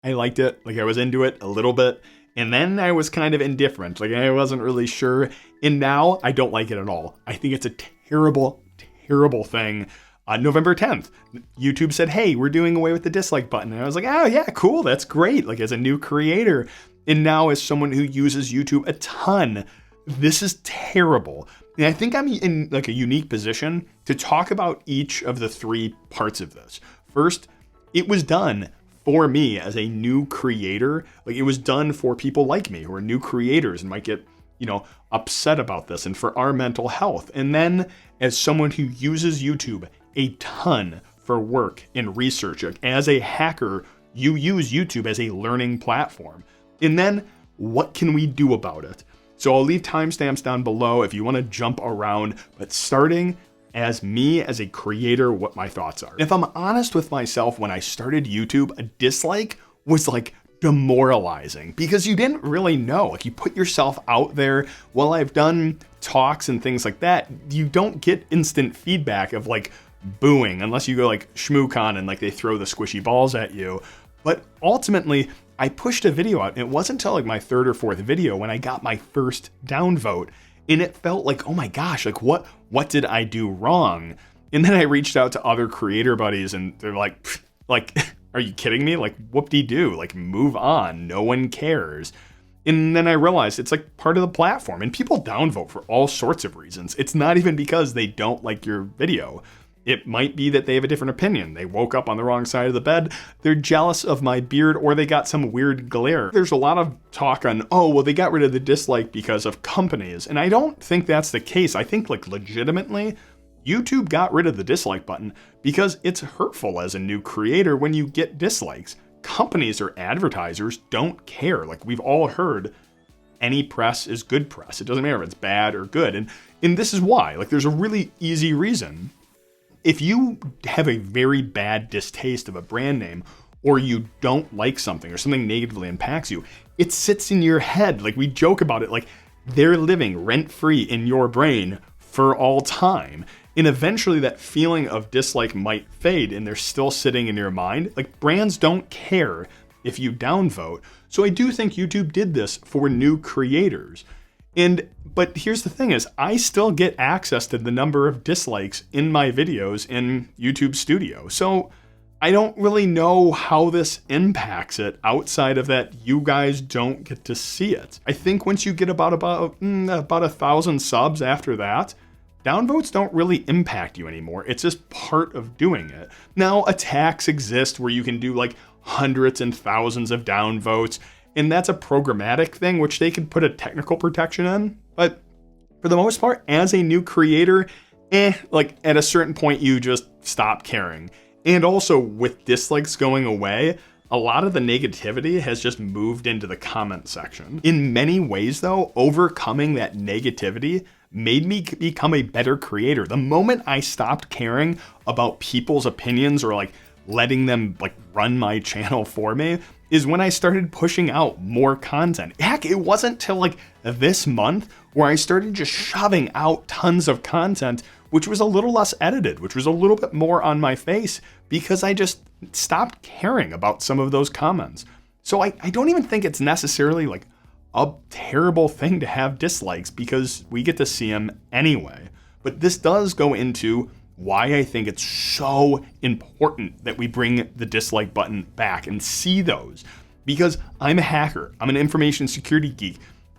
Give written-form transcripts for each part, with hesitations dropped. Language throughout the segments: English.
I liked it. Like I was into it a little bit. And then I was kind of indifferent. Like I wasn't really sure. And now I don't like it at all. I think it's a terrible, terrible thing. On November 10th, YouTube said, hey, we're doing away with the dislike button. And I was like, oh yeah, cool. That's great. Like as a new creator. And now as someone who uses YouTube a ton, this is terrible. And I think I'm in like a unique position to talk about each of the three parts of this. First, it was done for me as a new creator. Like it was done for people like me who are new creators and might get, upset about this, and for our mental health. And then as someone who uses YouTube a ton for work and research, like as a hacker, you use YouTube as a learning platform. And then what can we do about it? So I'll leave timestamps down below if you want to jump around, but starting as me as a creator, what my thoughts are. If I'm honest with myself, when I started YouTube, a dislike was like demoralizing because you didn't really know. Like you put yourself out there. While I've done talks and things like that, you don't get instant feedback of like booing unless you go like ShmooCon and like they throw the squishy balls at you. But ultimately, I pushed a video out and it wasn't until like my third or fourth video when I got my first downvote. And it felt like, oh my gosh, like what did I do wrong? And then I reached out to other creator buddies and they're like, are you kidding me? Like whoop-de-doo, like move on, no one cares. And then I realized it's like part of the platform and people downvote for all sorts of reasons. It's not even because they don't like your video. It might be that they have a different opinion. They woke up on the wrong side of the bed. They're jealous of my beard or they got some weird glare. There's a lot of talk on, oh, well, they got rid of the dislike because of companies. And I don't think that's the case. I think like legitimately, YouTube got rid of the dislike button because it's hurtful as a new creator when you get dislikes. Companies or advertisers don't care. Like we've all heard, any press is good press. It doesn't matter if it's bad or good. And this is why. Like there's a really easy reason. If you have a very bad distaste of a brand name or you don't like something or something negatively impacts you, it sits in your head. Like we joke about it, like they're living rent-free in your brain for all time. And eventually that feeling of dislike might fade and they're still sitting in your mind. Like brands don't care if you downvote. So I do think YouTube did this for new creators. But here's the thing is I still get access to the number of dislikes in my videos in YouTube Studio. So I don't really know how this impacts it outside of that you guys don't get to see it. I think once you get about 1,000 subs after that, downvotes don't really impact you anymore. It's just part of doing it. Now attacks exist where you can do like hundreds and thousands of downvotes. And that's a programmatic thing, which they can put a technical protection in. But for the most part, as a new creator, like at a certain point, you just stop caring. And also with dislikes going away, a lot of the negativity has just moved into the comment section. In many ways though, overcoming that negativity made me become a better creator. The moment I stopped caring about people's opinions or like letting them like run my channel for me is when I started pushing out more content. Heck, it wasn't till like this month where I started just shoving out tons of content, which was a little less edited, which was a little bit more on my face because I just stopped caring about some of those comments. So I don't even think it's necessarily like a terrible thing to have dislikes because we get to see them anyway. But this does go into why I think it's so important that we bring the dislike button back and see those. Because I'm a hacker, I'm an information security geek.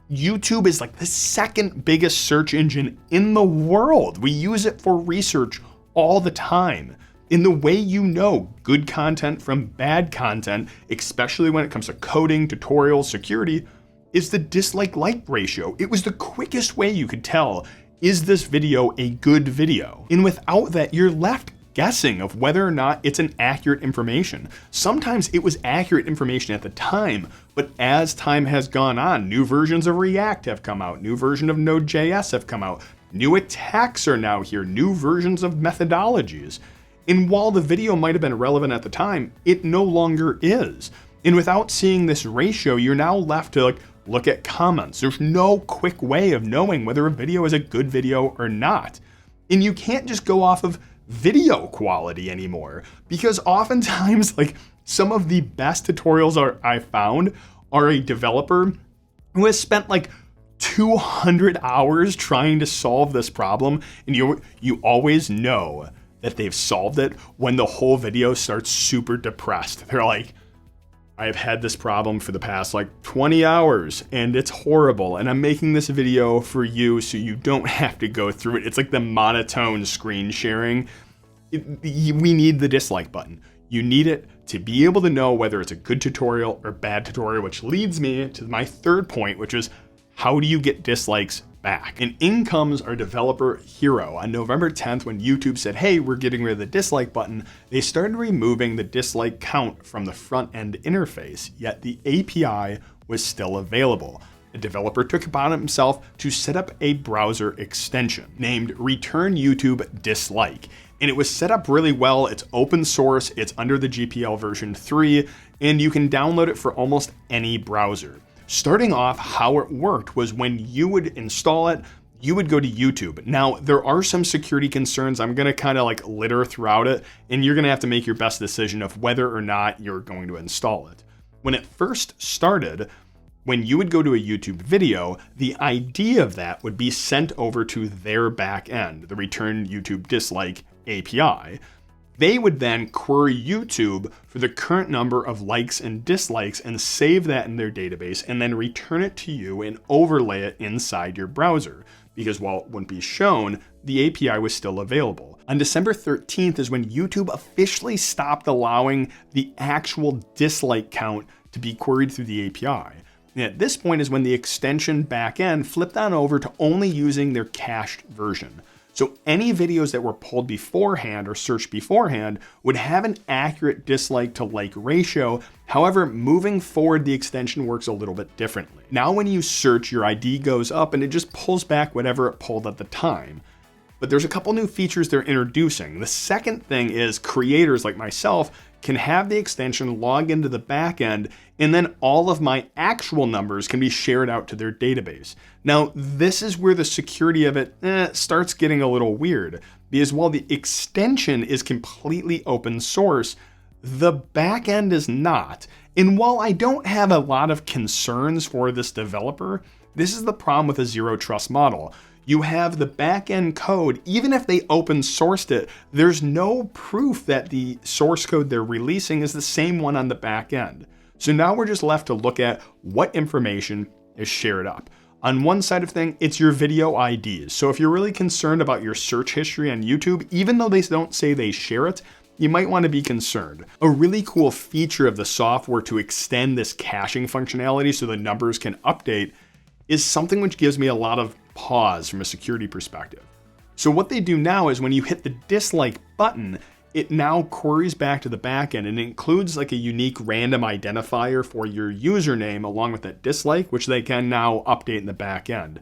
YouTube is like the second biggest search engine in the world. We use it for research all the time. In the way you know good content from bad content, especially when it comes to coding, tutorials, security, is the dislike-like ratio. It was the quickest way you could tell, is this video a good video? And without that, you're left guessing of whether or not it's an accurate information. Sometimes it was accurate information at the time, but as time has gone on, new versions of React have come out, new version of Node.js have come out, new attacks are now here, new versions of methodologies. And while the video might have been relevant at the time, it no longer is. And without seeing this ratio, you're now left to look at comments. There's no quick way of knowing whether a video is a good video or not. And you can't just go off of video quality anymore because oftentimes Some of the best tutorials I found are a developer who has spent like 200 hours trying to solve this problem, and you always know that they've solved it when the whole video starts super depressed. They're like, I have had this problem for the past like 20 hours and it's horrible, and I'm making this video for you so you don't have to go through it. It's like the monotone screen sharing. We need the dislike button. You need it to be able to know whether it's a good tutorial or bad tutorial, which leads me to my third point, which is how do you get dislikes back? And in comes our developer Hero. On November 10th, when YouTube said, hey, we're getting rid of the dislike button, they started removing the dislike count from the front end interface, yet the API was still available. The developer took it upon himself to set up a browser extension named Return YouTube Dislike. And it was set up really well. It's open source, it's under the GPL version 3, and you can download it for almost any browser. Starting off, how it worked was when you would install it, you would go to YouTube. Now, there are some security concerns. I'm gonna kind of like litter throughout it, and you're gonna have to make your best decision of whether or not you're going to install it. When it first started, when you would go to a YouTube video, the ID of that would be sent over to their back end, the Return YouTube Dislike API. They would then query YouTube for the current number of likes and dislikes and save that in their database and then return it to you and overlay it inside your browser. Because while it wouldn't be shown, the API was still available. On December 13th is when YouTube officially stopped allowing the actual dislike count to be queried through the API. And at this point is when the extension backend flipped on over to only using their cached version. So any videos that were pulled beforehand or searched beforehand would have an accurate dislike to like ratio. However, moving forward, the extension works a little bit differently. Now when you search, your ID goes up and it just pulls back whatever it pulled at the time. But there's a couple new features they're introducing. The second thing is creators like myself can have the extension log into the backend, and then all of my actual numbers can be shared out to their database. Now, this is where the security of it starts getting a little weird, because while the extension is completely open source, the backend is not. And while I don't have a lot of concerns for this developer, this is the problem with a zero trust model. You have the back-end code, even if they open sourced it, there's no proof that the source code they're releasing is the same one on the back end. So now we're just left to look at what information is shared up. On one side of things, it's your video IDs. So if you're really concerned about your search history on YouTube, even though they don't say they share it, you might want to be concerned. A really cool feature of the software to extend this caching functionality so the numbers can update is something which gives me a lot of pause from a security perspective. So what they do now is when you hit the dislike button, it now queries back to the backend and it includes like a unique random identifier for your username along with that dislike, which they can now update in the backend.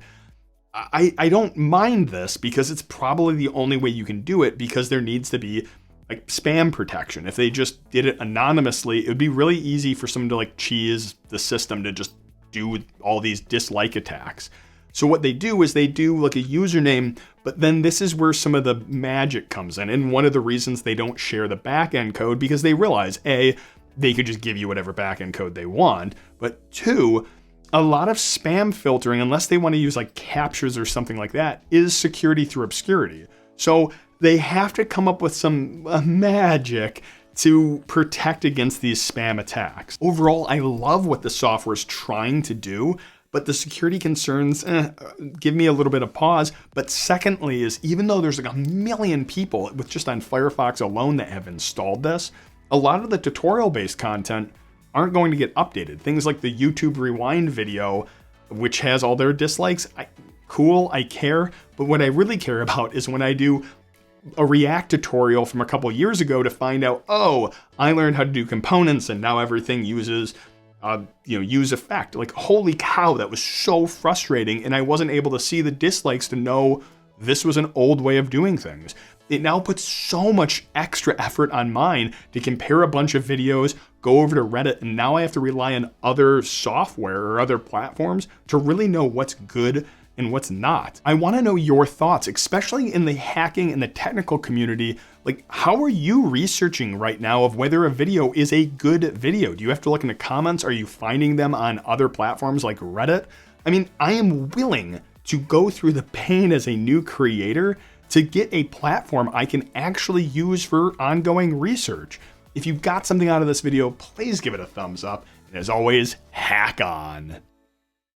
I don't mind this because it's probably the only way you can do it, because there needs to be like spam protection. If they just did it anonymously, it would be really easy for someone to like cheese the system to just do all these dislike attacks. So what they do is they do like a username, but then this is where some of the magic comes in. And one of the reasons they don't share the backend code, because they realize A, they could just give you whatever backend code they want, but two, a lot of spam filtering, unless they want to use like captures or something like that, is security through obscurity. So they have to come up with some magic to protect against these spam attacks. Overall, I love what the software is trying to do, but the security concerns give me a little bit of pause. But secondly is, even though there's like 1 million people with just on Firefox alone that have installed this, a lot of the tutorial-based content aren't going to get updated. Things like the YouTube Rewind video, which has all their dislikes, cool, I care. But what I really care about is when I do a React tutorial from a couple years ago to find out, oh, I learned how to do components and now everything uses use effect. Like, holy cow, that was so frustrating, and I wasn't able to see the dislikes to know this was an old way of doing things. It now puts so much extra effort on mine to compare a bunch of videos, go over to Reddit, and now I have to rely on other software or other platforms to really know what's good and what's not. I want to know your thoughts, especially in the hacking and the technical community. Like, how are you researching right now of whether a video is a good video? Do you have to look in the comments? Are you finding them on other platforms like Reddit? I mean, I am willing to go through the pain as a new creator to get a platform I can actually use for ongoing research. If you got something out of this video, please give it a thumbs up. And as always, hack on.